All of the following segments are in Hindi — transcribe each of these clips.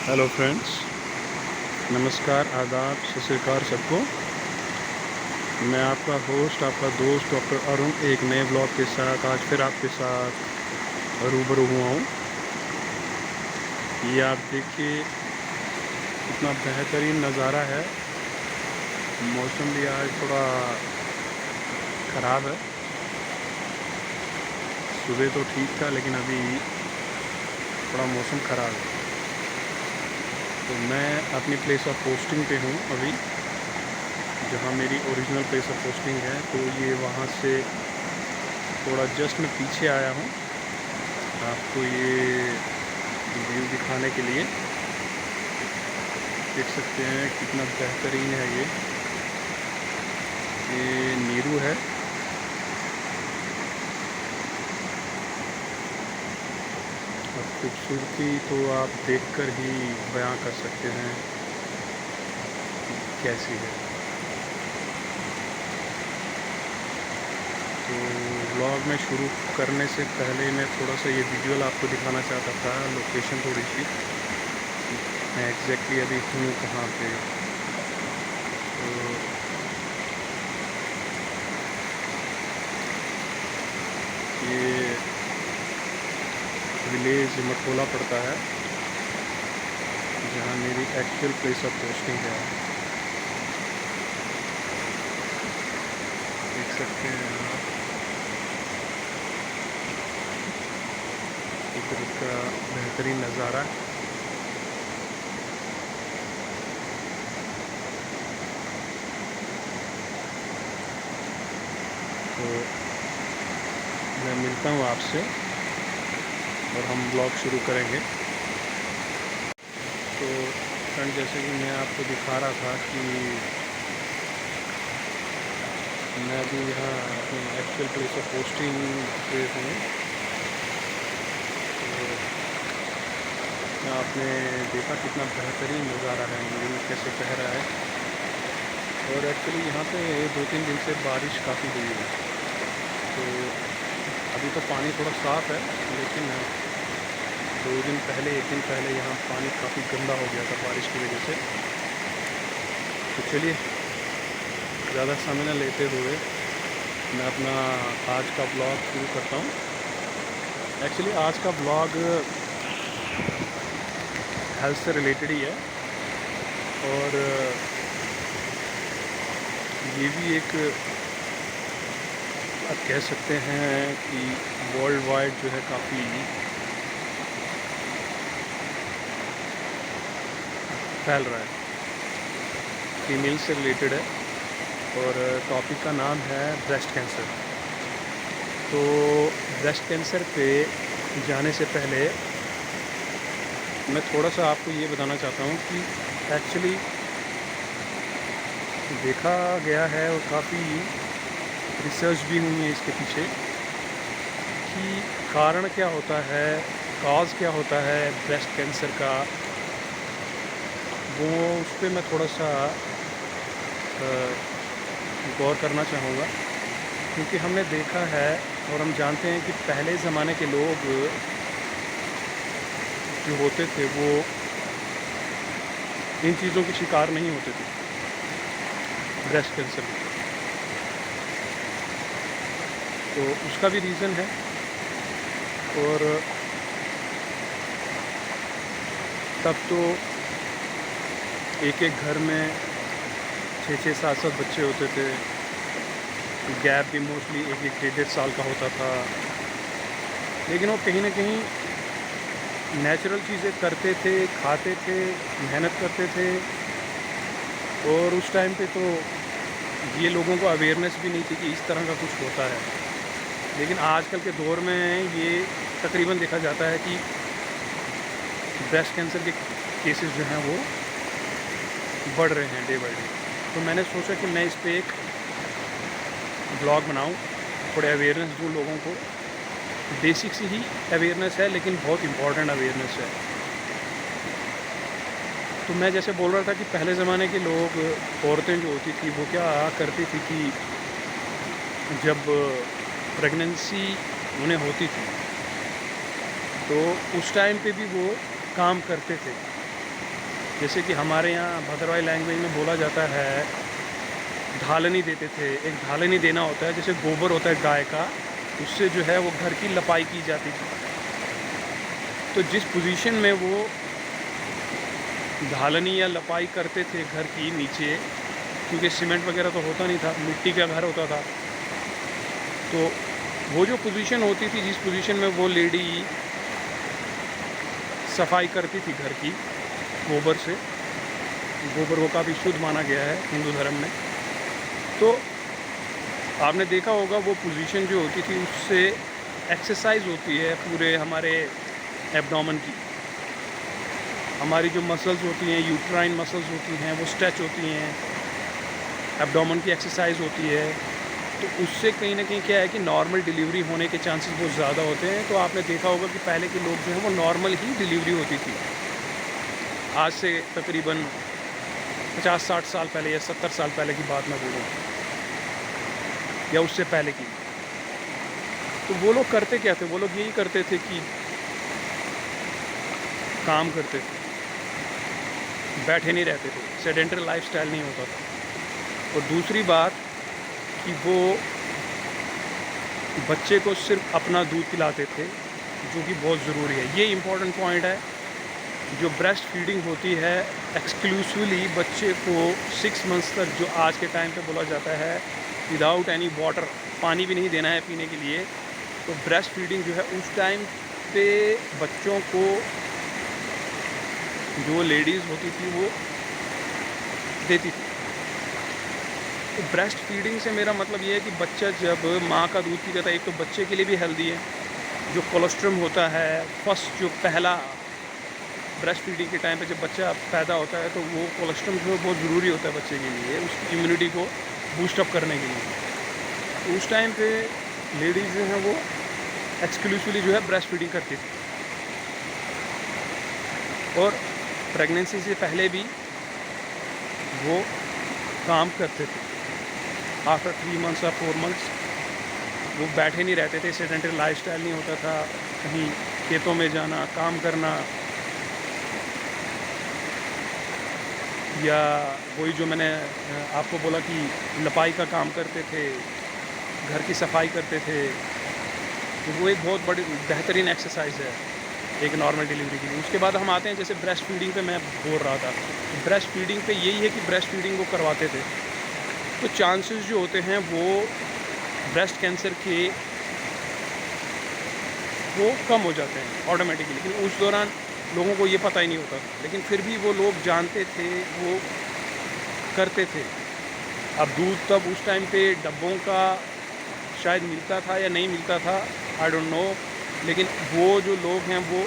हेलो फ्रेंड्स, नमस्कार, आदाब, सत श्री अकाल सबको। मैं आपका होस्ट, आपका दोस्त डॉक्टर अरुण एक नए ब्लॉग के साथ आज फिर आपके साथ रूबरू हुआ हूँ। ये आप देखिए कितना बेहतरीन नज़ारा है। मौसम भी आज थोड़ा ख़राब है। सुबह तो ठीक था लेकिन अभी थोड़ा मौसम ख़राब है। तो मैं अपनी प्लेस ऑफ पोस्टिंग पे हूँ अभी, जहाँ मेरी ओरिजिनल प्लेस ऑफ पोस्टिंग है। तो ये वहाँ से थोड़ा जस्ट मैं पीछे आया हूँ आपको ये व्यू दिखाने के लिए। देख सकते हैं कितना बेहतरीन है ये नीरू है। और खूबसूरती तो आप देखकर ही बयां कर सकते हैं कैसी है। तो व्लॉग में शुरू करने से पहले मैं थोड़ा सा ये विजुअल आपको दिखाना चाहता था, लोकेशन थोड़ी सी, मैं एग्जैक्टली अभी हूँ कहाँ पे। तो ये विलेज मटोला पड़ता है, जहाँ मेरी एक्चुअल प्लेस ऑफ पोस्टिंग है। देख सकते हैं आप इधर का बेहतरीन नज़ारा। तो मैं मिलता हूँ आपसे और हम ब्लॉग शुरू करेंगे। तो फ्रेंड, जैसे कि मैं आपको दिखा रहा था कि मैं अभी यहाँ अपनी एक्चुअल प्लेस ऑफ पोस्टिंग पे हूँ। तो आपने देखा कितना बेहतरीन नज़ारा है, नीरू कैसे बह रहा है। और एक्चुअली यहाँ पे 2-3 दिन से बारिश काफ़ी हुई है। तो अभी तो पानी थोड़ा साफ़ है, लेकिन 2 दिन पहले, 1 दिन पहले यहाँ पानी काफ़ी गंदा हो गया था बारिश की वजह से। तो चलिए ज़्यादा समय न लेते हुए मैं अपना आज का ब्लॉग शुरू करता हूँ। एक्चुअली आज का ब्लॉग हेल्थ से रिलेटेड ही है, और ये भी एक आप कह सकते हैं कि वर्ल्ड वाइड जो है काफ़ी फैल रहा है, फीमेल से रिलेटेड है। और टॉपिक का नाम है ब्रेस्ट कैंसर। तो ब्रेस्ट कैंसर पे जाने से पहले मैं थोड़ा सा आपको ये बताना चाहता हूँ कि एक्चुअली देखा गया है और काफ़ी रिसर्च भी हुई है इसके पीछे कि कारण क्या होता है, कॉज क्या होता है ब्रेस्ट कैंसर का। वो उस पर मैं थोड़ा सा गौर करना चाहूँगा, क्योंकि हमने देखा है और हम जानते हैं कि पहले ज़माने के लोग जो होते थे वो इन चीज़ों के शिकार नहीं होते थे, ब्रेस्ट कैंसर में। तो उसका भी रीज़न है। और तब तो एक एक घर में 6-6, 7-7 बच्चे होते थे। गैप भी मोस्टली 1-1, 1.5 साल का होता था। लेकिन वो कहीं ना कहीं नेचुरल चीज़ें करते थे, खाते थे, मेहनत करते थे। और उस टाइम पे तो ये लोगों को अवेयरनेस भी नहीं थी कि इस तरह का कुछ होता है। लेकिन आजकल के दौर में ये तकरीबन देखा जाता है कि ब्रेस्ट कैंसर के केसेस जो हैं वो बढ़ रहे हैं डे बाय डे। तो मैंने सोचा कि मैं इस पे एक ब्लॉग बनाऊं, थोड़े अवेयरनेस दूं लोगों को। बेसिक सी ही अवेयरनेस है, लेकिन बहुत इम्पॉर्टेंट अवेयरनेस है। तो मैं जैसे बोल रहा था कि पहले ज़माने के लोग, औरतें जो होती थी वो क्या करती थी कि जब प्रेगनेंसी उन्हें होती थी तो उस टाइम पे भी वो काम करते थे। जैसे कि हमारे यहाँ भद्रवाही लैंग्वेज में बोला जाता है, ढालनी देते थे। एक ढालनी देना होता है, जैसे गोबर होता है गाय का, उससे जो है वो घर की लपाई की जाती थी। तो जिस पोजीशन में वो ढालनी या लपाई करते थे घर की नीचे, क्योंकि सीमेंट वगैरह तो होता नहीं था, मिट्टी का घर होता था, तो वो जो पोजीशन होती थी, जिस पोजीशन में वो लेडी सफाई करती थी घर की गोबर से, गोबर को काफ़ी शुद्ध माना गया है हिंदू धर्म में, तो आपने देखा होगा वो पोजीशन जो होती थी उससे एक्सरसाइज होती है पूरे हमारे एब्डोमेन की। हमारी जो मसल्स होती हैं, यूट्राइन मसल्स होती हैं, वो स्ट्रेच होती हैं, एब्डोमेन की एक्सरसाइज होती है। तो उससे कहीं ना कहीं क्या है कि नॉर्मल डिलीवरी होने के चांसेस बहुत ज़्यादा होते हैं। तो आपने देखा होगा कि पहले के लोग जो हैं वो नॉर्मल ही डिलीवरी होती थी। आज से तकरीबन 50-60 साल पहले या 70 साल पहले की बात मैं बोलूँ, या उससे पहले की। तो वो लोग करते क्या थे? वो लोग यही करते थे कि काम करते थे, बैठे नहीं रहते थे, सेडेंटरी लाइफस्टाइल नहीं होता था। और दूसरी बात कि वो बच्चे को सिर्फ अपना दूध पिलाते थे, जो कि बहुत ज़रूरी है। ये इम्पोर्टेंट पॉइंट है। जो ब्रेस्ट फीडिंग होती है एक्सक्लूसिवली बच्चे को 6 मंथ्स तक, जो आज के टाइम पे बोला जाता है विदाउट एनी वाटर, पानी भी नहीं देना है पीने के लिए, तो ब्रेस्ट फीडिंग जो है उस टाइम पे बच्चों को जो लेडीज़ होती थी वो देती थी। तो ब्रेस्ट फीडिंग से मेरा मतलब ये है कि बच्चा जब माँ का दूध पीता था, एक तो बच्चे के लिए भी हेल्दी है। जो कोलेस्ट्रॉल होता है, फर्स्ट जो पहला ब्रेस्ट फीडिंग के टाइम पे जब बच्चा पैदा होता है, तो वो कोलेस्ट्रॉल जो है बहुत ज़रूरी होता है बच्चे के लिए, उसकी इम्यूनिटी को बूस्टअप करने के लिए। तो उस टाइम पे लेडीज़ जो हैं वो एक्सक्लूसिवली जो है ब्रेस्ट फीडिंग करती थी। और प्रेगनेंसी से पहले भी वो काम करते थे। आफ्टर 3 मंथ्स या 4 मंथ्स वो बैठे नहीं रहते थे, सेडेंटरी लाइफस्टाइल नहीं होता था, कहीं खेतों में जाना, काम करना, या वही जो मैंने आपको बोला कि लपाई का काम करते थे, घर की सफाई करते थे। तो वो एक बहुत बड़ी बेहतरीन एक्सरसाइज है एक नॉर्मल डिलीवरी के लिए। उसके बाद हम आते हैं, जैसे ब्रेस्ट फीडिंग पे मैं बोल रहा था, ब्रेस्ट फीडिंग पे यही है कि ब्रेस्ट फीडिंग वो करवाते थे, तो चांसेस जो होते हैं वो ब्रेस्ट कैंसर के वो कम हो जाते हैं ऑटोमेटिकली। लेकिन उस दौरान लोगों को ये पता ही नहीं होता था, लेकिन फिर भी वो लोग जानते थे, वो करते थे। अब दूध तब उस टाइम पे डब्बों का शायद मिलता था या नहीं मिलता था, आई डोंट नो, लेकिन वो जो लोग हैं वो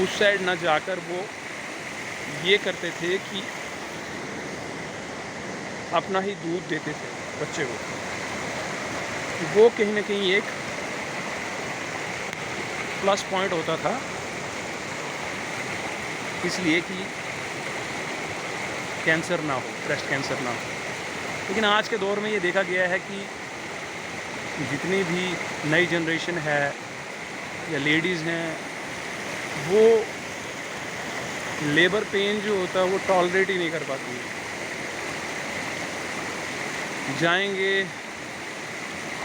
उस साइड ना जाकर वो ये करते थे कि अपना ही दूध देते थे बच्चे को। वो कहीं ना कहीं एक प्लस पॉइंट होता था, इसलिए कि कैंसर ना हो, ब्रेस्ट कैंसर ना हो। लेकिन आज के दौर में ये देखा गया है कि जितनी भी नई जनरेशन है या लेडीज़ हैं, वो लेबर पेन जो होता है वो टॉलरेट ही नहीं कर पाती है। जाएंगे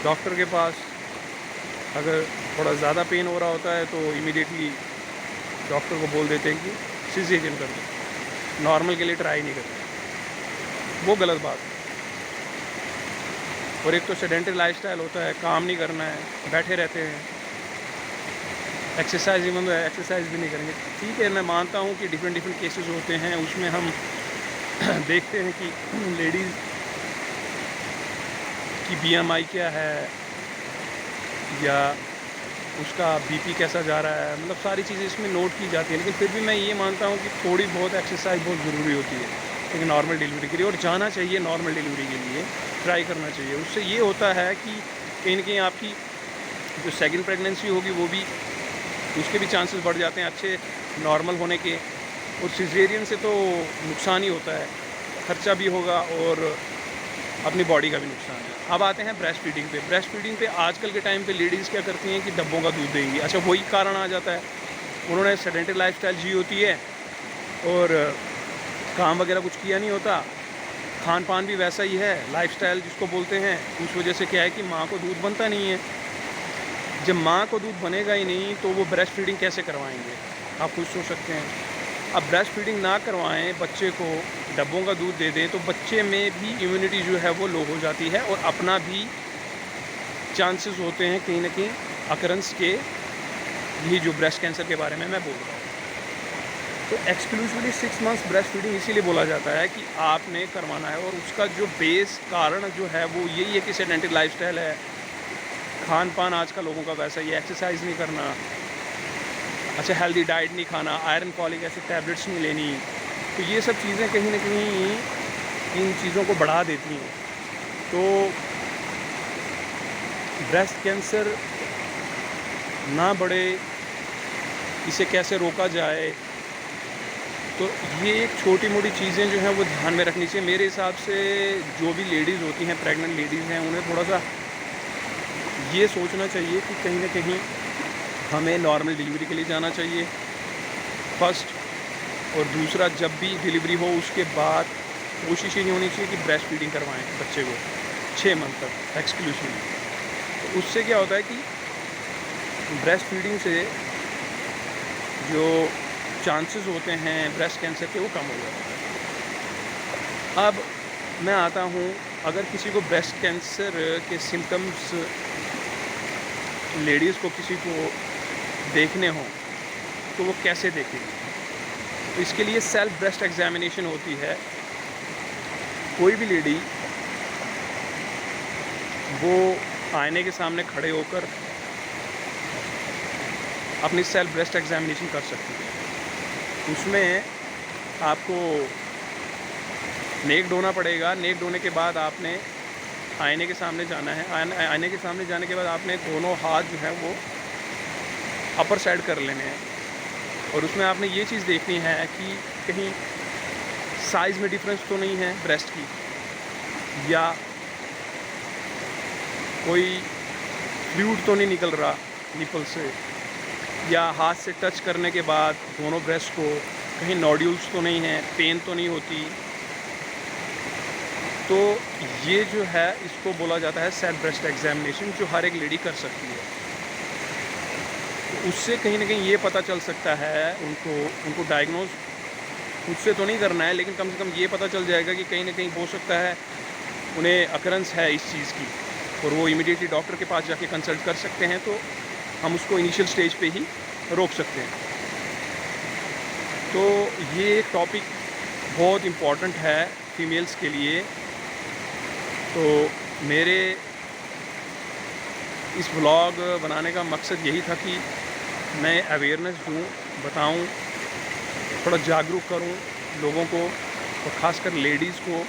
डॉक्टर के पास, अगर थोड़ा ज़्यादा पेन हो रहा होता है तो इमीडिएटली डॉक्टर को बोल देते हैं कि सिजेरियन कर दो, नॉर्मल के लिए ट्राई नहीं करते। वो गलत बात है। और एक तो सेडेंटरी लाइफस्टाइल होता है, काम नहीं करना है, बैठे रहते हैं, एक्सरसाइज इवन एक्सरसाइज भी नहीं करेंगे। ठीक है, मैं मानता हूँ कि डिफरेंट केसेस होते हैं, उसमें हम देखते हैं कि लेडीज़ की BMI क्या है या उसका BP कैसा जा रहा है, मतलब सारी चीज़ें इसमें नोट की जाती हैं। लेकिन फिर भी मैं ये मानता हूँ कि थोड़ी बहुत एक्सरसाइज बहुत ज़रूरी होती है एक नॉर्मल डिलीवरी के लिए, और जाना चाहिए नॉर्मल डिलीवरी के लिए, ट्राई करना चाहिए। उससे ये होता है कि कहीं ना कहीं आपकी जो सेकंड प्रेगनेंसी होगी वो भी, उसके भी चांसेस बढ़ जाते हैं अच्छे नॉर्मल होने के। और सिजेरियन से तो नुकसान ही होता है, खर्चा भी होगा और अपनी बॉडी का भी नुकसान है। अब आते हैं ब्रेस्ट फीडिंग पे। ब्रेस्ट फीडिंग पे आजकल के टाइम पे लेडीज़ क्या करती हैं कि डब्बों का दूध देंगी। अच्छा, वही कारण आ जाता है, उन्होंने सेडेंटरी लाइफस्टाइल जी होती है और काम वगैरह कुछ किया नहीं होता, खान पान भी वैसा ही है, लाइफस्टाइल जिसको बोलते हैं, उस वजह से क्या है कि माँ को दूध बनता नहीं है। जब माँ को दूध बनेगा ही नहीं तो वो ब्रेस्ट फीडिंग कैसे करवाएंगे, आप खुद सोच सकते हैं। अब ब्रेस्ट फीडिंग ना करवाएं, बच्चे को डब्बों का दूध दे दें तो बच्चे में भी इम्यूनिटी जो है वो लो हो जाती है और अपना भी चांसेस होते हैं कहीं ना कहीं अकरेंस के, यही जो ब्रेस्ट कैंसर के बारे में मैं बोल रहा हूँ। तो एक्सक्लूसिवली 6 मंथ्स ब्रेस्ट फीडिंग इसीलिए बोला जाता है कि आपने करवाना है, और उसका जो बेस कारण जो है वो यही है कि सेडेंटरी लाइफस्टाइल है, खान पान आज का लोगों का वैसा ही है, एक्सरसाइज नहीं करना, अच्छा हेल्दी डाइट नहीं खाना, आयरन फॉलिक एसिड टैबलेट्स नहीं लेनी, तो ये सब चीज़ें कहीं ना कहीं इन चीज़ों को बढ़ा देती हैं। तो ब्रेस्ट कैंसर ना बढ़े, इसे कैसे रोका जाए, तो ये एक छोटी मोटी चीज़ें जो हैं वो ध्यान में रखनी चाहिए। मेरे हिसाब से जो भी लेडीज़ होती हैं, प्रेग्नेंट लेडीज़ हैं, उन्हें थोड़ा सा ये सोचना चाहिए कि कहीं ना कहीं हमें नॉर्मल डिलीवरी के लिए जाना चाहिए फर्स्ट, और दूसरा जब भी डिलीवरी हो उसके बाद कोशिश ये होनी चाहिए कि ब्रेस्ट फीडिंग करवाएं बच्चे को 6 मंथ तक एक्सक्लूसिवली। तो उससे क्या होता है कि ब्रेस्ट फीडिंग से जो चांसेस होते हैं ब्रेस्ट कैंसर के वो कम हो जाते हैं। अब मैं आता हूँ, अगर किसी को ब्रेस्ट कैंसर के सिम्टम्स लेडीज़ को किसी को देखने हों तो वो कैसे देखेगी, तो इसके लिए सेल्फ ब्रेस्ट एग्जामिनेशन होती है। कोई भी लेडी वो आईने के सामने खड़े होकर अपनी सेल्फ ब्रेस्ट एग्जामिनेशन कर सकती है। उसमें आपको नेक डोना पड़ेगा, नेक डोने के बाद आपने आईने के सामने जाना है, आईने के सामने जाने के बाद आपने दोनों हाथ जो है वो अपर साइड कर लेने हैं, और उसमें आपने ये चीज़ देखनी है कि कहीं साइज़ में डिफरेंस तो नहीं है ब्रेस्ट की, या कोई फ्लूइड तो नहीं निकल रहा निपल से, या हाथ से टच करने के बाद दोनों ब्रेस्ट को कहीं नोड्यूल्स तो नहीं है, पेन तो नहीं होती। तो ये जो है इसको बोला जाता है सेल्फ ब्रेस्ट एग्जामिनेशन, जो हर एक लेडी कर सकती है। तो उससे कहीं ना कहीं ये पता चल सकता है उनको डायग्नोज खुद से तो नहीं करना है, लेकिन कम से कम ये पता चल जाएगा कि कहीं ना कहीं हो सकता है उन्हें अकरेंस है इस चीज़ की, और वो इमीडिएटली डॉक्टर के पास जाके कंसल्ट कर सकते हैं, तो हम उसको इनिशियल स्टेज पे ही रोक सकते हैं। तो ये एक टॉपिक बहुत इम्पॉर्टेंट है फीमेल्स के लिए। तो मेरे इस व्लॉग बनाने का मकसद यही था कि मैं अवेयरनेस दूँ, बताऊँ, थोड़ा जागरूक करूँ लोगों को, और ख़ासकर लेडीज़ को,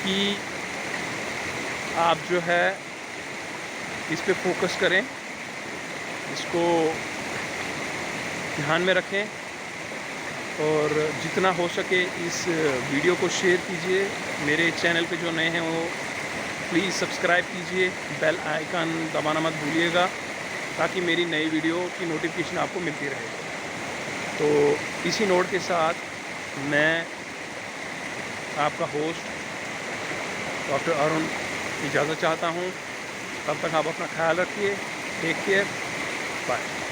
कि आप जो है इस पे फोकस करें, इसको ध्यान में रखें, और जितना हो सके इस वीडियो को शेयर कीजिए। मेरे चैनल पे जो नए हैं वो प्लीज़ सब्सक्राइब कीजिए, बेल आइकन दबाना मत भूलिएगा, ताकि मेरी नई वीडियो की नोटिफिकेशन आपको मिलती रहे। तो इसी नोट के साथ मैं आपका होस्ट डॉक्टर अरुण इजाज़त चाहता हूँ। तब तक आप अपना ख्याल रखिए। Take care, bye.